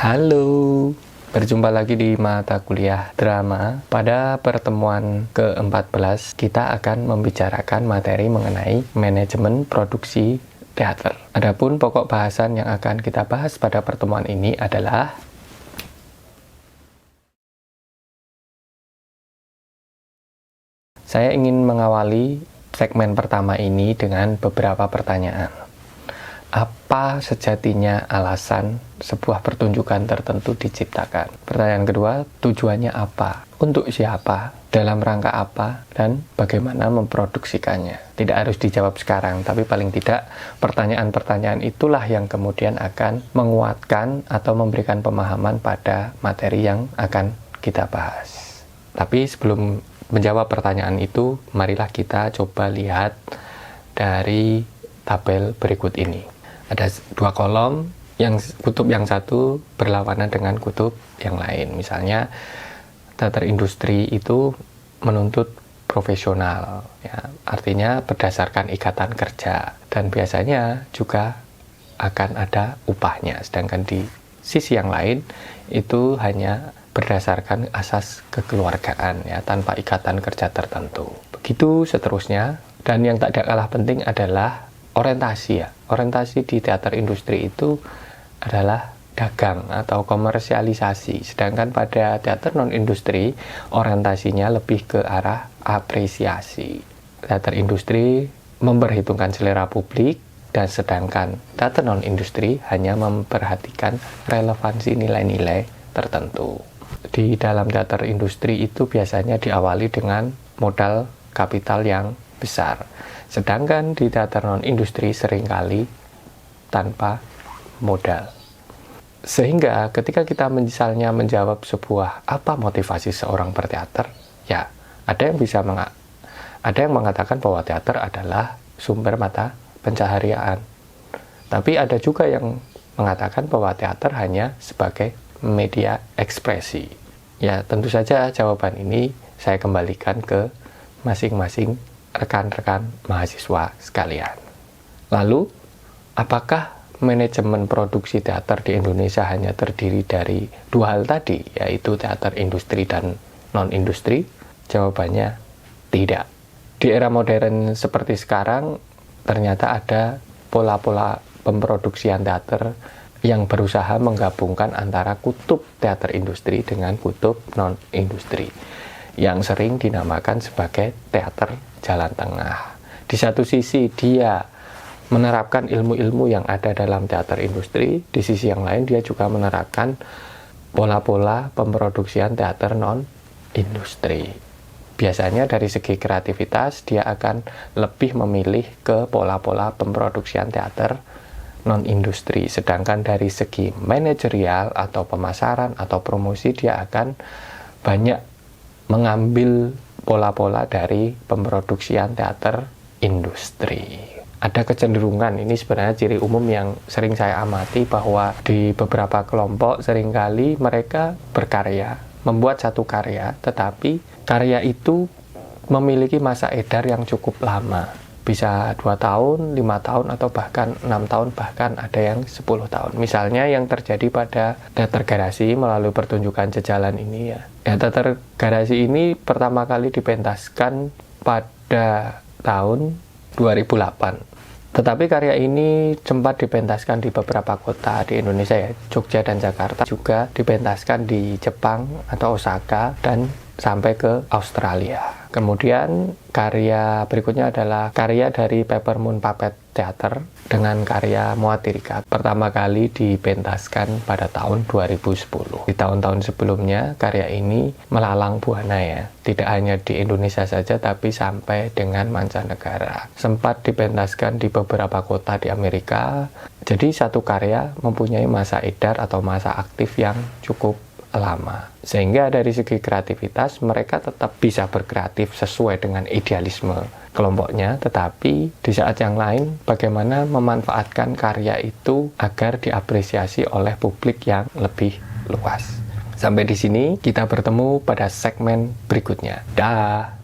Halo, berjumpa lagi di mata kuliah drama. Pada pertemuan ke-14, kita akan membicarakan materi mengenai manajemen produksi teater. Adapun pokok bahasan yang akan kita bahas pada pertemuan ini adalah saya ingin mengawali segmen pertama ini dengan beberapa pertanyaan. Apa sejatinya alasan sebuah pertunjukan tertentu diciptakan? Pertanyaan kedua, tujuannya apa? Untuk siapa? Dalam rangka apa? Dan bagaimana memproduksikannya? Tidak harus dijawab sekarang, tapi paling tidak pertanyaan-pertanyaan itulah yang kemudian akan menguatkan atau memberikan pemahaman pada materi yang akan kita bahas. Tapi sebelum menjawab pertanyaan itu, marilah kita coba lihat dari tabel berikut ini. Ada dua kolom, yang kutub yang satu berlawanan dengan kutub yang lain. Misalnya teater industri itu menuntut profesional, ya, artinya berdasarkan ikatan kerja, dan biasanya juga akan ada upahnya. Sedangkan di sisi yang lain itu hanya berdasarkan asas kekeluargaan, ya, tanpa ikatan kerja tertentu. Begitu seterusnya. Dan yang tak kalah penting adalah orientasi, ya. Orientasi di teater industri itu adalah dagang atau komersialisasi. Sedangkan pada teater non-industri, orientasinya lebih ke arah apresiasi. Teater industri memperhitungkan selera publik, dan sedangkan teater non-industri hanya memperhatikan relevansi nilai-nilai tertentu. Di dalam teater industri itu biasanya diawali dengan modal kapital yang besar. Sedangkan di teater non-industri seringkali tanpa modal. Sehingga ketika kita misalnya menjawab sebuah apa motivasi seorang berteater, ya ada yang mengatakan bahwa teater adalah sumber mata pencaharian. Tapi ada juga yang mengatakan bahwa teater hanya sebagai media ekspresi. Ya, tentu saja jawaban ini saya kembalikan ke masing-masing rekan-rekan mahasiswa sekalian. Lalu, apakah manajemen produksi teater di Indonesia hanya terdiri dari dua hal tadi, yaitu teater industri dan non-industri? Jawabannya tidak. Di era modern seperti sekarang, ternyata ada pola-pola pemproduksian teater yang berusaha menggabungkan antara kutub teater industri dengan kutub non-industri, yang sering dinamakan sebagai teater jalan tengah. Di satu sisi dia menerapkan ilmu-ilmu yang ada dalam teater industri, di sisi yang lain dia juga menerapkan pola-pola pemproduksian teater non-industri. Biasanya dari segi kreativitas dia akan lebih memilih ke pola-pola pemproduksian teater non-industri, sedangkan dari segi manajerial atau pemasaran atau promosi dia akan banyak mengambil pola-pola dari pemproduksian teater industri. Ada kecenderungan, ini sebenarnya ciri umum yang sering saya amati, bahwa di beberapa kelompok seringkali mereka berkarya, membuat satu karya, tetapi karya itu memiliki masa edar yang cukup lama. Bisa 2 tahun, 5 tahun, atau bahkan 6 tahun, bahkan ada yang 10 tahun. Misalnya yang terjadi pada teater garasi melalui pertunjukan Jejalan ini, ya. Teater garasi ini pertama kali dipentaskan pada tahun 2008. Tetapi karya ini sempat dipentaskan di beberapa kota di Indonesia, ya, Jogja dan Jakarta, juga dipentaskan di Jepang atau Osaka, dan sampai ke Australia. Kemudian karya berikutnya adalah karya dari Peppermoon Puppet Theater dengan karya Moatirika. Pertama kali dipentaskan pada tahun 2010. Di tahun-tahun sebelumnya karya ini melalang buana, ya. Tidak hanya di Indonesia saja, tapi sampai dengan mancanegara. Sempat dipentaskan di beberapa kota di Amerika. Jadi satu karya mempunyai masa edar atau masa aktif yang cukup lama, sehingga dari segi kreativitas mereka tetap bisa berkreatif sesuai dengan idealisme kelompoknya, tetapi di saat yang lain bagaimana memanfaatkan karya itu agar diapresiasi oleh publik yang lebih luas. Sampai di sini kita bertemu pada segmen berikutnya. Dah.